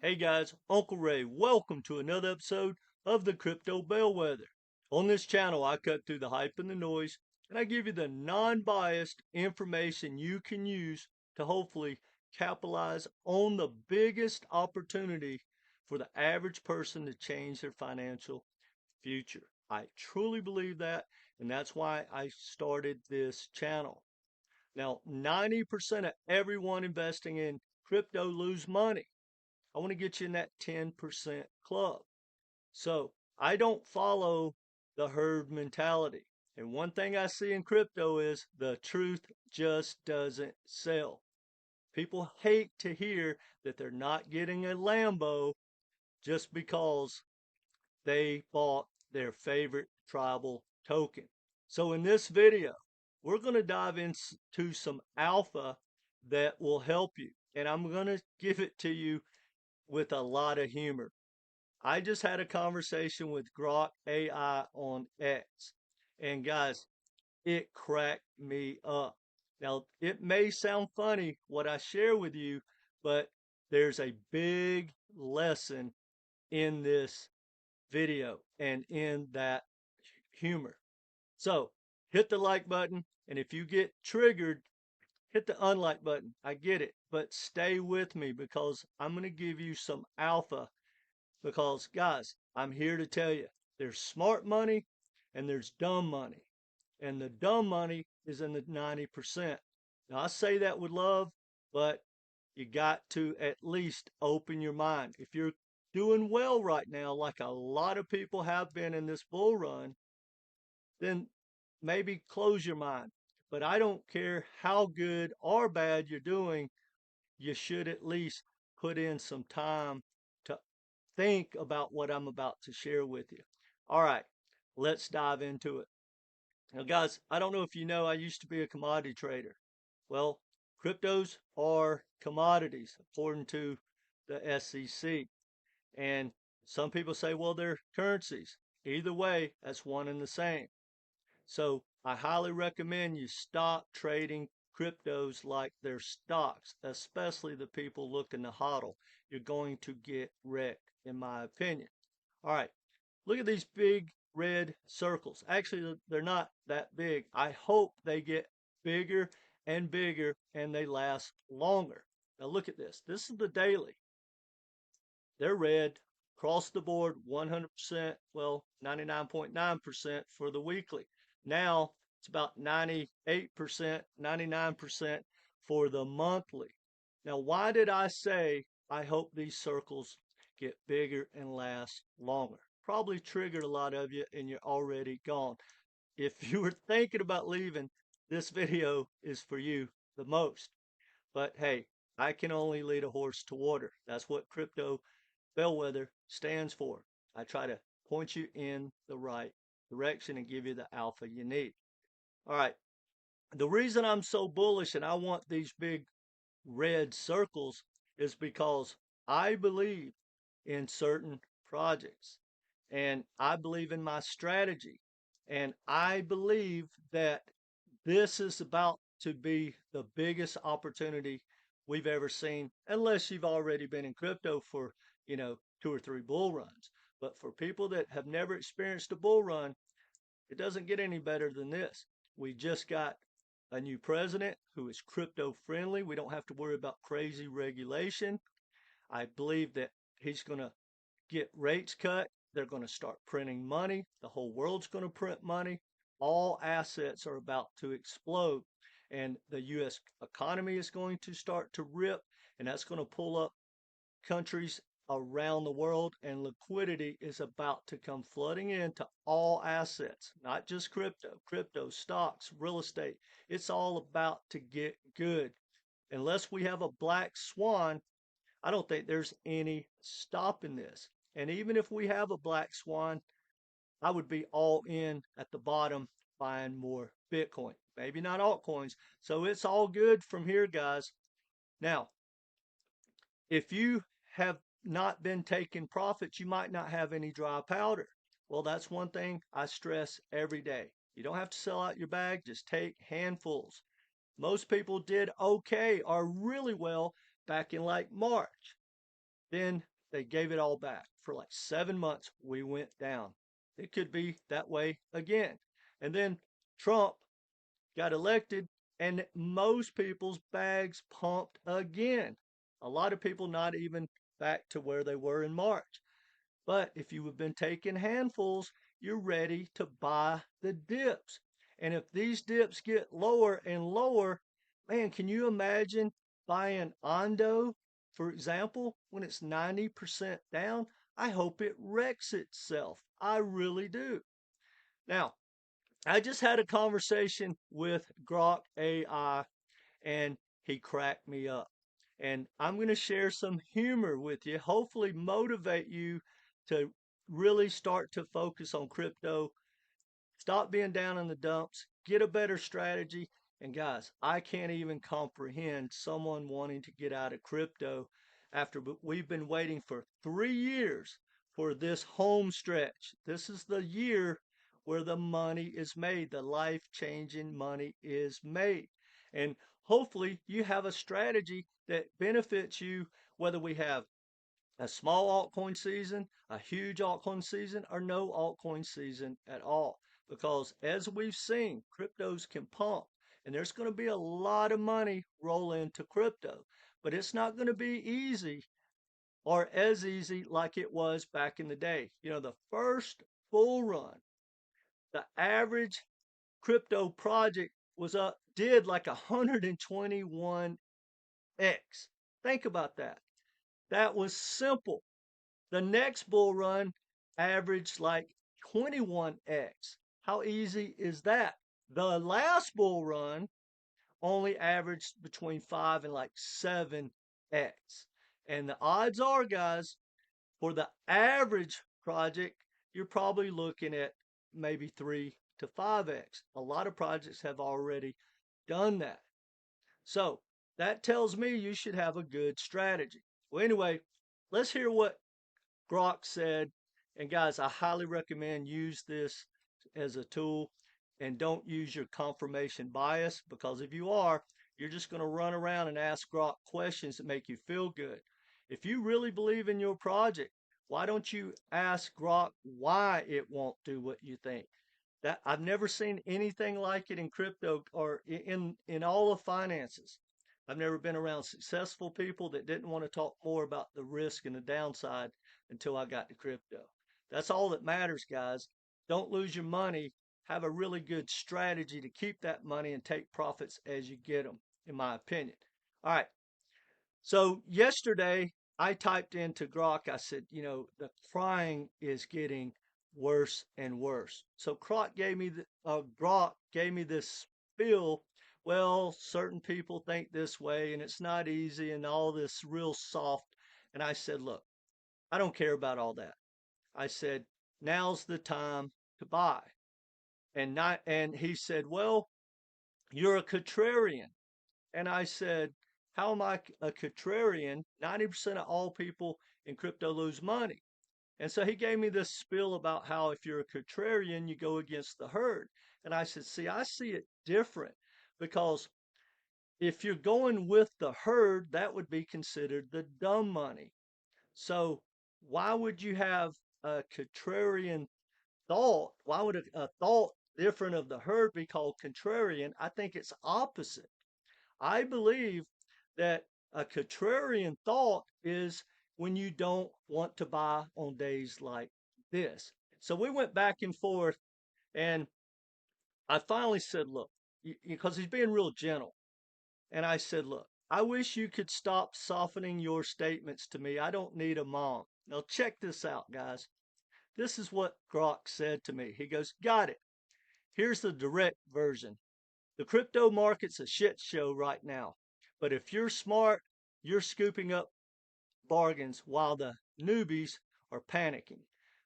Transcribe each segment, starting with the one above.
Hey guys, Uncle Ray, welcome to another episode of the Crypto Bellwether. On this channel, I cut through the hype and the noise, and I give you the non-biased information you can use to hopefully capitalize on the biggest opportunity for the average person to change their financial future. I truly believe that, and that's why I started this channel. Now, 90% of everyone investing in crypto lose money. I want to get you in that 10% club. So I don't follow the herd mentality. And one thing I see in crypto is the truth just doesn't sell. People hate to hear that they're not getting a Lambo just because they bought their favorite tribal token. So in this video, we're going to dive into some alpha that will help you. And I'm going to give it to you with a lot of humor. I just had a conversation with Grok AI on X. And guys, it cracked me up. Now, it may sound funny what I share with you, but there's a big lesson in this video and in that humor. So hit the like button. And if you get triggered, hit the unlike button. I get it, but stay with me because I'm going to give you some alpha. Because, guys, I'm here to tell you there's smart money and there's dumb money. And the dumb money is in the 90%. Now, I say that with love, but you got to at least open your mind. If you're doing well right now, like a lot of people have been in this bull run, then maybe close your mind. But I don't care how good or bad you're doing, you should at least put in some time to think about what I'm about to share with you. All right, let's dive into it. Now, guys, I don't know if you know, I used to be a commodity trader. Well, cryptos are commodities according to the SEC. And some people say, well, they're currencies. Either way, that's one and the same. So I highly recommend you stop trading cryptos like they're stocks, especially the people looking to hodl. You're going to get wrecked, in my opinion. All right, look at these big red circles. Actually, they're not that big. I hope they get bigger and bigger and they last longer. Now look at this. This is the daily. They're red across the board, 100%, well, 99.9% for the weekly. Now it's about 98%, 99% for the monthly. Now, why did I say I hope these circles get bigger and last longer? Probably triggered a lot of you and you're already gone. If you were thinking about leaving, this video is for you the most. But hey, I can only lead a horse to water. That's what crypto Bellwether stands for. I try to point you in the right direction and give you the alpha you need. All right. The reason I'm so bullish and I want these big red circles is because I believe in certain projects and I believe in my strategy. And I believe that this is about to be the biggest opportunity we've ever seen, unless you've already been in crypto for, 2 or 3 bull runs. But for people that have never experienced a bull run, it doesn't get any better than this. We just got a new president who is crypto friendly. We don't have to worry about crazy regulation. I believe that he's going to get rates cut. They're going to start printing money. The whole world's going to print money. All assets are about to explode. And the U.S. economy is going to start to rip. And that's going to pull up countries around the world. And liquidity is about to come flooding into all assets, not just crypto, stocks, real estate. It's all about to get good. Unless we have a black swan, I don't think there's any stopping this. And even if we have a black swan, I would be all in at the bottom buying more Bitcoin. Maybe not altcoins. So it's all good from here, guys. Now, if you have not been taking profits, you might not have any dry powder. Well, that's one thing I stress every day. You don't have to sell out your bag, just take handfuls. Most people did okay or really well back in like March. Then they gave it all back. For like 7 months, we went down. It could be that way again. And then Trump got elected, and most people's bags pumped again. A lot of people not even back to where they were in March. But if you have been taking handfuls, you're ready to buy the dips. And if these dips get lower and lower, man, can you imagine buying Ondo, for example, when it's 90% down? I hope it wrecks itself. I really do. Now, I just had a conversation with Grok AI and he cracked me up. And I'm going to share some humor with you, hopefully motivate you to really start to focus on crypto. Stop being down in the dumps, get a better strategy. And guys, I can't even comprehend someone wanting to get out of crypto after we've been waiting for 3 years for this home stretch. This is the year where the money is made, the life changing money is made. And hopefully you have a strategy that benefits you, whether we have a small altcoin season, a huge altcoin season, or no altcoin season at all. Because as we've seen, cryptos can pump, and there's going to be a lot of money roll into crypto, but it's not going to be easy or as easy like it was back in the day. You know, the first bull run, the average crypto project was up, did like 121x. Think about that. That was simple. The next bull run averaged like 21x. How easy is that? The last bull run only averaged between 5 and like 7x. And the odds are, guys, for the average project, you're probably looking at maybe 3 to 5x. A lot of projects have already done that. So that tells me you should have a good strategy. Well, anyway, let's hear what Grok said. And guys, I highly recommend use this as a tool and don't use your confirmation bias, because if you are, you're just going to run around and ask Grok questions that make you feel good. If you really believe in your project, why don't you ask Grok why it won't do what you think? That I've never seen anything like it in crypto or in all of finances. I've never been around successful people that didn't want to talk more about the risk and the downside until I got to crypto. That's all that matters, guys. Don't lose your money. Have a really good strategy to keep that money and take profits as you get them, in my opinion. All right. So yesterday I typed into Grok, I said, you know, the crying is getting worse and worse. So Grok gave me this spiel. Well, certain people think this way and it's not easy and all this real soft. And I said, look, I don't care about all that. I said, now's the time to buy. And he said, well, you're a contrarian. And I said, how am I a contrarian? 90% of all people in crypto lose money. And so he gave me this spiel about how if you're a contrarian, you go against the herd. And I said, see, I see it different, because if you're going with the herd, that would be considered the dumb money. So why would you have a contrarian thought? Why would a thought different of the herd be called contrarian? I think it's opposite. I believe that a contrarian thought is when you don't want to buy on days like this. So we went back and forth, and I finally said, look, because he's being real gentle. And I said, look, I wish you could stop softening your statements to me. I don't need a mom. Now, check this out, guys. This is what Grok said to me. He goes, got it. Here's the direct version. The crypto market's a shit show right now. But if you're smart, you're scooping up bargains while the newbies are panicking.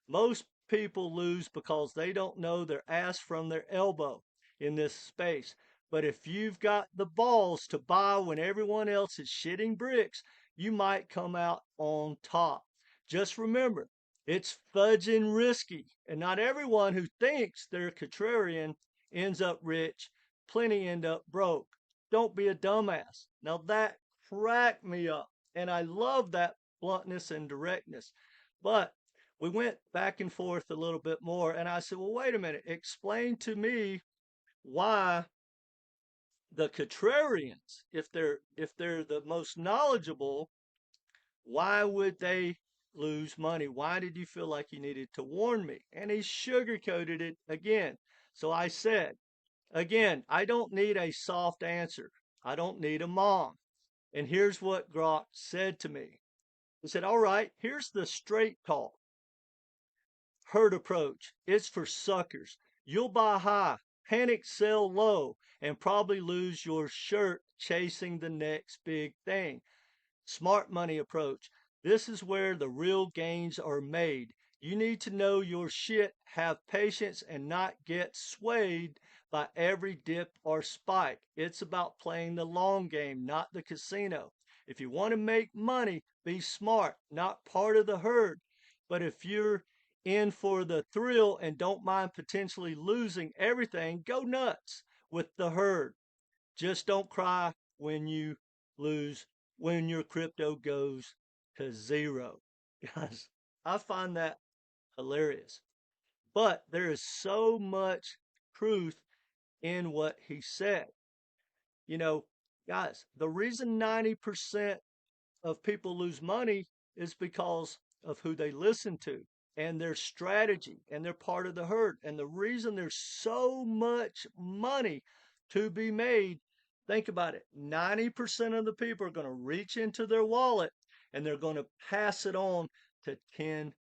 Most people lose because they don't know their ass from their elbow in this space. But if you've got the balls to buy when everyone else is shitting bricks, you might come out on top. Just remember, it's fudging risky, and not everyone who thinks they're contrarian ends up rich. Plenty end up broke. Don't be a dumbass. Now that cracked me up. And I love that bluntness and directness. But we went back and forth a little bit more, and I said, well, wait a minute, explain to me why the contrarians, if they're the most knowledgeable, why would they lose money? Why did you feel like you needed to warn me? And he sugarcoated it again. So I said, again, I don't need a soft answer. I don't need a mom. And here's what Grok said to me. He said, all right, here's the straight talk. Herd approach. It's for suckers. You'll buy high, panic sell low, and probably lose your shirt chasing the next big thing. Smart money approach. This is where the real gains are made. You need to know your shit, have patience, and not get swayed by every dip or spike. It's about playing the long game, not the casino. If you want to make money, be smart, not part of the herd. But if you're in for the thrill and don't mind potentially losing everything, go nuts with the herd. Just don't cry when you lose, when your crypto goes to zero. Guys, I find that hilarious. But there is so much truth in what he said. You know, guys, the reason 90% of people lose money is because of who they listen to and their strategy, and they're part of the herd. And the reason there's so much money to be made, think about it, 90% of the people are going to reach into their wallet and they're going to pass it on to 10%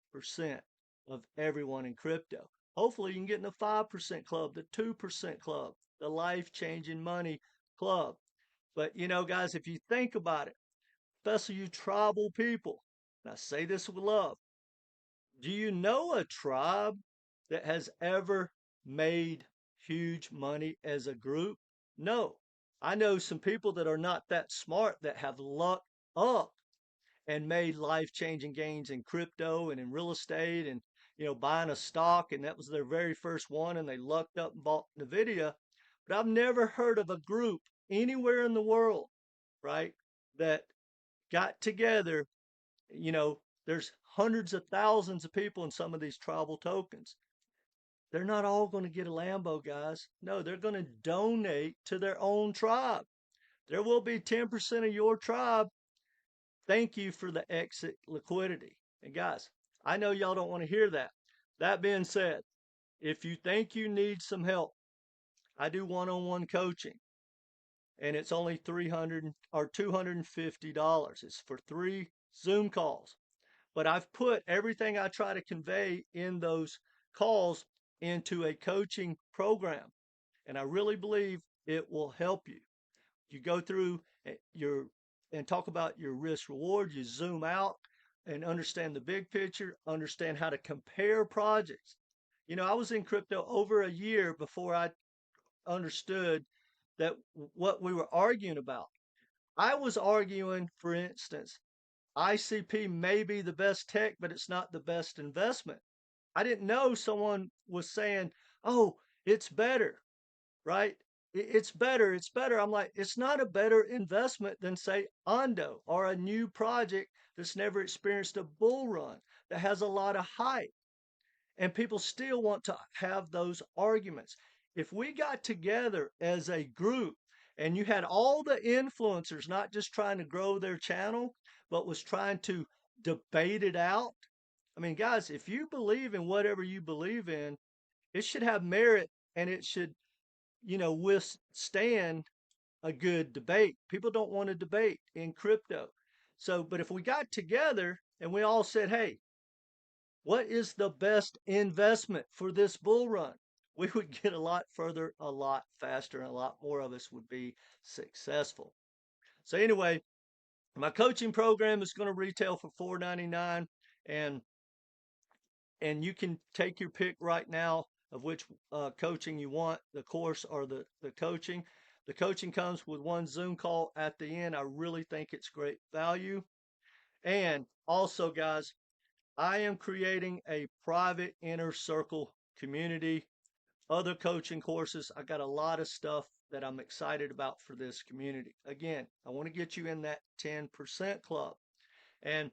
of everyone in crypto. Hopefully you can get in the 5% club, the 2% club, the life-changing money club. But you know, guys, if you think about it, especially you tribal people, and I say this with love, do you know a tribe that has ever made huge money as a group? No. I know some people that are not that smart that have lucked up and made life-changing gains in crypto and in real estate and buying a stock, and that was their very first one, and they lucked up and bought Nvidia. But I've never heard of a group anywhere in the world, right, that got together. There's hundreds of thousands of people in some of these tribal tokens. They're not all going to get a Lambo, guys. No, they're going to donate to their own tribe. There will be 10% of your tribe. Thank you for the exit liquidity. And guys, I know y'all don't want to hear that. That being said, if you think you need some help, I do one-on-one coaching, and it's only $300 or $250. It's for 3 Zoom calls. But I've put everything I try to convey in those calls into a coaching program. And I really believe it will help you. You go through your and talk about your risk reward, you zoom out and understand the big picture, understand how to compare projects. I was in crypto over a year before I understood that what we were arguing about. I was arguing, for instance, ICP may be the best tech, but it's not the best investment. I didn't know someone was saying, oh, it's better, right? It's better. It's better. I'm like, it's not a better investment than, say, Ondo or a new project that's never experienced a bull run that has a lot of hype. And people still want to have those arguments. If we got together as a group and you had all the influencers not just trying to grow their channel, but was trying to debate it out. I mean, guys, if you believe in whatever you believe in, it should have merit and it should, withstand a good debate. People don't want to debate in crypto. So, but if we got together and we all said, hey, what is the best investment for this bull run? We would get a lot further, a lot faster, and a lot more of us would be successful. So anyway, my coaching program is going to retail for $4.99, and you can take your pick right now of which coaching you want, the course or the coaching. The coaching comes with one Zoom call at the end. I really think it's great value. And also, guys, I am creating a private inner circle community, other coaching courses. I got a lot of stuff that I'm excited about for this community. Again, I want to get you in that 10% club. And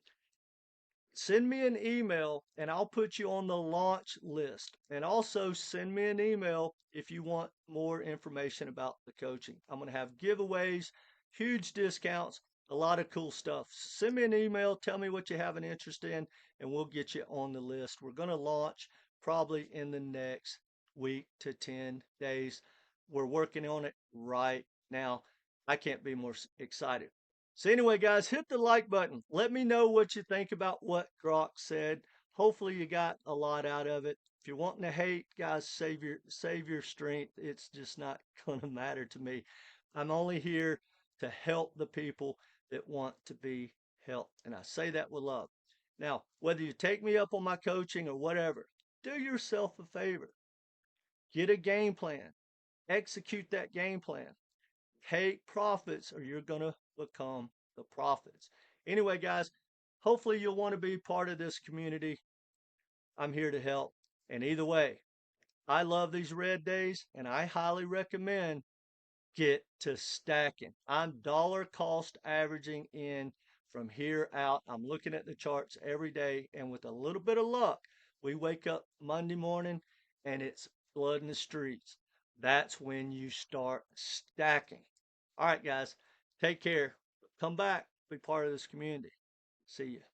send me an email and I'll put you on the launch list. And also send me an email if you want more information about the coaching. I'm going to have giveaways, huge discounts, a lot of cool stuff. Send me an email, tell me what you have an interest in, and we'll get you on the list. We're going to launch probably in the next week to 10 days. We're working on it right now. I can't be more excited. So anyway, guys, hit the like button. Let me know what you think about what Grok said. Hopefully you got a lot out of it. If you're wanting to hate, guys, save your strength. It's just not going to matter to me. I'm only here to help the people that want to be helped. And I say that with love. Now, whether you take me up on my coaching or whatever, do yourself a favor. Get a game plan. Execute that game plan. Take profits or you're going to become the profits. Anyway, guys, hopefully you'll want to be part of this community. I'm here to help. And either way, I love these red days and I highly recommend get to stacking. I'm dollar cost averaging in from here out. I'm looking at the charts every day, and with a little bit of luck, we wake up Monday morning and it's blood in the streets. That's when you start stacking. All right, guys, take care. Come back, be part of this community. See you.